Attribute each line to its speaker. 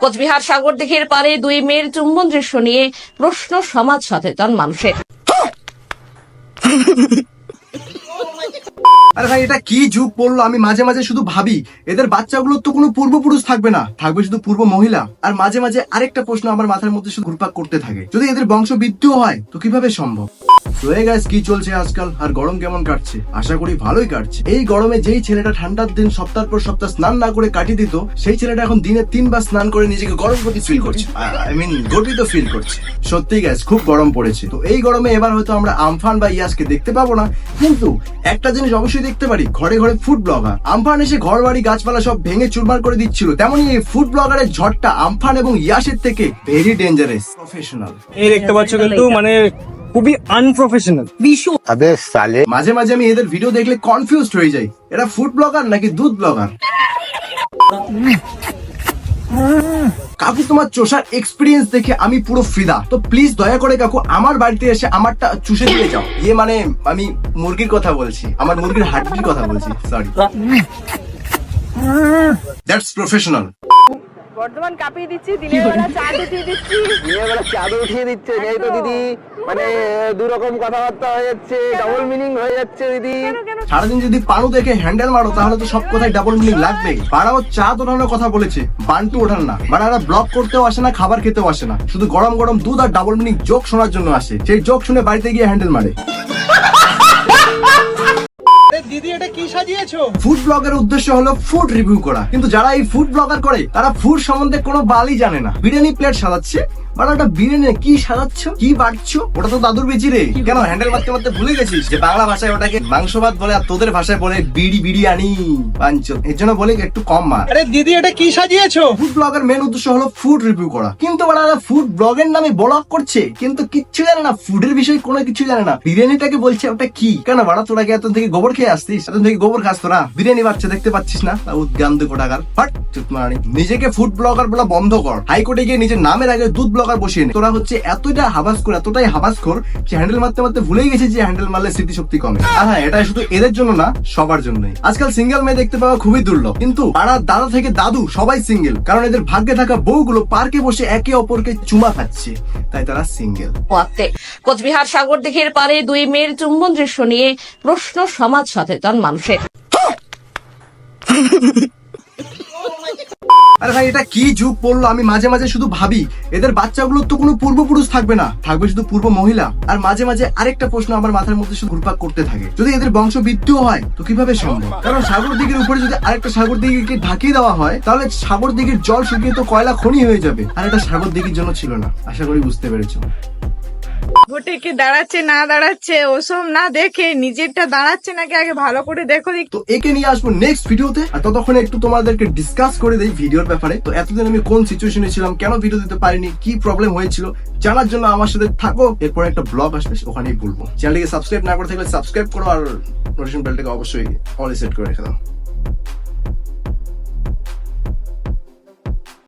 Speaker 1: কোচবিহার সাগরদিঘির পারে দুই মেয়ের চুম্বন দৃশ্য নিয়ে প্রশ্ন সমাজ সচেতন মানুষের।
Speaker 2: আরে ভাই, এটা কি যুগ পড়লো? আমি মাঝে মাঝে শুধু ভাবি এদের বাচ্চাগুলোর তো কোনো পূর্বপুরুষ থাকবে না, থাকবে শুধু পূর্ব মহিলা। আর মাঝে মাঝে আরেকটা প্রশ্ন আমার মাথার মধ্যে শুধু ঘুরপাক করতে থাকে, যদি এদের বংশ বৃদ্ধিও হয় তো কিভাবে সম্ভব? তো এই গাইস, কি চলছে আজকাল আর গরম কেমন কাটছে? আশা করি ভালোই কাটছে। এই গরমে যেই ছেলেটা ঠান্ডার দিন সপ্তাহের পর সপ্তাহ স্নান না করে কাটিয়ে দিত, সেই ছেলেটা এখন দিনে 3 বার স্নান করে নিজেকে গর্ভবতী ফিল করছে, গর্বিত ফিল করছে। সত্যি গাইস, খুব গরম পড়েছে। তো এই গরমে এবার হয়তো আমরা আমফান বা ইয়াসকে দেখতে পাবো না, কিন্তু একটা জিনিস অবশ্যই দেখতে পারি, ঘরে ঘরে ফুড ব্লগার। আমফান এসে ঘর বাড়ি গাছপালা সব ভেঙে চুরমার করে দিচ্ছিল, তেমনি এই ফুড ব্লগারের ঝড়টা আমফান এবং ইয়াসের থেকে ভেরি ডেঞ্জারাস। প্রফেশনাল
Speaker 3: এই দেখতে পাচ্ছ, কিন্তু মানে খুবই আনপ্রফেশনাল।
Speaker 2: মাঝে মাঝে আমি এদের ভিডিও দেখলে কনফিউজড হয়ে যাই, এরা ফুড ব্লগার নাকি দুধ ব্লগার। কাকু, তোমার চোষার এক্সপিরিয়েন্স দেখে আমি পুরো ফিদা। তো প্লিজ দয়া করে কাকু আমার বাড়িতে এসে আমারটা চুষে দিয়ে যাও। মানে আমি মুরগির কথা বলছি, আমার মুরগির হাড্ডির কথা বলছি, সরি। That's professional.
Speaker 4: বর্তমান কাঁপিয়ে দিচ্ছি, দিনের বেলা চাঁদ উঠিয়ে দিচ্ছি।
Speaker 5: দিনের বেলা চাঁদ উঠিয়ে দিচ্ছে, এই তো দিদি, মানে দুরকম কথাবার্তা হয়ে যাচ্ছে, ডাবল মিনিং হয়ে যাচ্ছে দিদি।
Speaker 2: সারাদিন যদি পানু দেখে হ্যান্ডেল মারো তাহলে তো সব কথাই ডাবল মিনিং লাগবে। পাড়াও চাঁদ ওঠানোর কথা বলেছে, বান্টু ওঠান না। বাড়ারা ব্লগ করতেও আসে না, খাবার খেতেও আসে না, শুধু গরম গরম দুধ আর ডাবল মিনিং জোক শোনার জন্য আসে। সেই জোক শুনে বাড়িতে গিয়ে হ্যান্ডেল মারে।
Speaker 3: দিদি, এটা কি সাজিয়েছো?
Speaker 2: ফুড ব্লগের উদ্দেশ্য হলো ফুড রিভিউ করা, কিন্তু যারা এই ফুড ব্লগার করে তারা ফুড সম্বন্ধে কোনো বালই জানে না। বিরিয়ানি প্লেট সাজাচ্ছে, মানে ওটা বিরিয়ানি কি সাজাচ্ছ, কি বাড়ছো? ওটা তো দাদুর বেচি রে। কেন হ্যান্ডেল মারতে মারতে ভুলে গেছিস যে বাংলা ভাষায় ওটাকে মাংস ভাত বলে আর তোদের ভাষায় বলে বিরিয়ানি পাঞ্চ? এর জন্য বলে একটু কম মার।
Speaker 3: আরে দিদি, এটা কি সাজিয়েছো?
Speaker 2: ফুড ব্লগের মেন উদ্দেশ্য হলো ফুড রিভিউ করা, কিন্তু ওরা ফুড ব্লগের নামে ব্লগ করছে, কিন্তু কিচ্ছু জানে না, ফুডের বিষয়ে কোনো কিছু জানে না। বিরিয়ানিটাকে বলছে ওটা কি? কেন বাড়া, তোরা কি এতদিন থেকে গোবর খেয়ে আসতিস? এতদিন থেকে গোবর খাস তোরা? বিরিয়ানি বাচ্চা দেখতে পাচ্ছিস না? উদ্গান্ত কোটাকার ফাট চুপ মারানি। নিজেকে ফুড ব্লগার বলা বন্ধ কর। হাইকোর্টে গিয়ে নিজের নামের আগে দুধ ব্লগার বসিয়ে নে। তোরা হচ্ছে এতটাই হাবাসকোর যে হ্যান্ডেল মারতে মারতে ভুলেই গেছে যে হ্যান্ডেল মারলে স্মৃতিশক্তি কমে। আর হ্যাঁ, এটা শুধু এদের জন্য না, সবার জন্যই। আজকাল সিঙ্গেল মেয়ে দেখতে পাওয়া খুবই দুর্লভ, কিন্তু পাড়ার দাদা থেকে দাদু সবাই সিঙ্গেল, কারণ এদের ভাগ্যে থাকা বউগুলো পার্কে বসে একে অপরকে চুমা খাচ্ছে, তাই তারা সিঙ্গেল।
Speaker 1: কোচবিহার সাগরদিঘির পারে দুই মেয়ের চুম্বন দৃশ্য নিয়ে প্রশ্ন সমাজ সচেতন মানুষের।
Speaker 2: আরে ভাই, এটা কি যুগ পড়লো? আমি মাঝে মাঝে শুধু ভাবি এদের বাচ্চাগুলোর তো কোনো পূর্বপুরুষ থাকবে না, থাকবে শুধু পূর্ব মহিলা। আর মাঝে মাঝে আরেকটা প্রশ্ন আমার মাথার মধ্যে শুধু ঘুরপাক করতে থাকে, যদি এদের বংশ বৃদ্ধিও হয় তো কিভাবে সম্ভব? কারণ সাগরদিঘির উপরে যদি আরেকটা সাগরদিঘিকে ঢাকিয়ে দেওয়া হয় তাহলে সাগরদিঘির জল শুকিয়ে তো কয়লা খনি হয়ে যাবে, আর এটা সাগরদিঘির জন্য ছিল না। আশা করি বুঝতে পেরেছো।
Speaker 4: ভোটে কে দাঁড়াচ্ছে না দাঁড়াচ্ছে ওসব না দেখে নিজেরটা দাঁড়াচ্ছে নাকি আগে ভালো করে দেখো।
Speaker 2: তো একে নিয়ে আসবো নেক্সট ভিডিওতে, আর ততক্ষণে একটু তোমাদেরকে ডিসকাস করে দেই ভিডিওর ব্যাপারে। তো এতদিন আমি কোন সিচুয়েশনে ছিলাম, কেন ভিডিও দিতে পারিনি, কি প্রবলেম হয়েছিল, জানার জন্য আমার সাথে থাকো। এরপর একটা ব্লগ আসবে, ওখানেই বলবো। চ্যানেলটিকে সাবস্ক্রাইব না করে থাকলে সাবস্ক্রাইব করো, আর নোটিফিকেশন বেলটাকে অবশ্যই অল সেট করে রেখে দাও।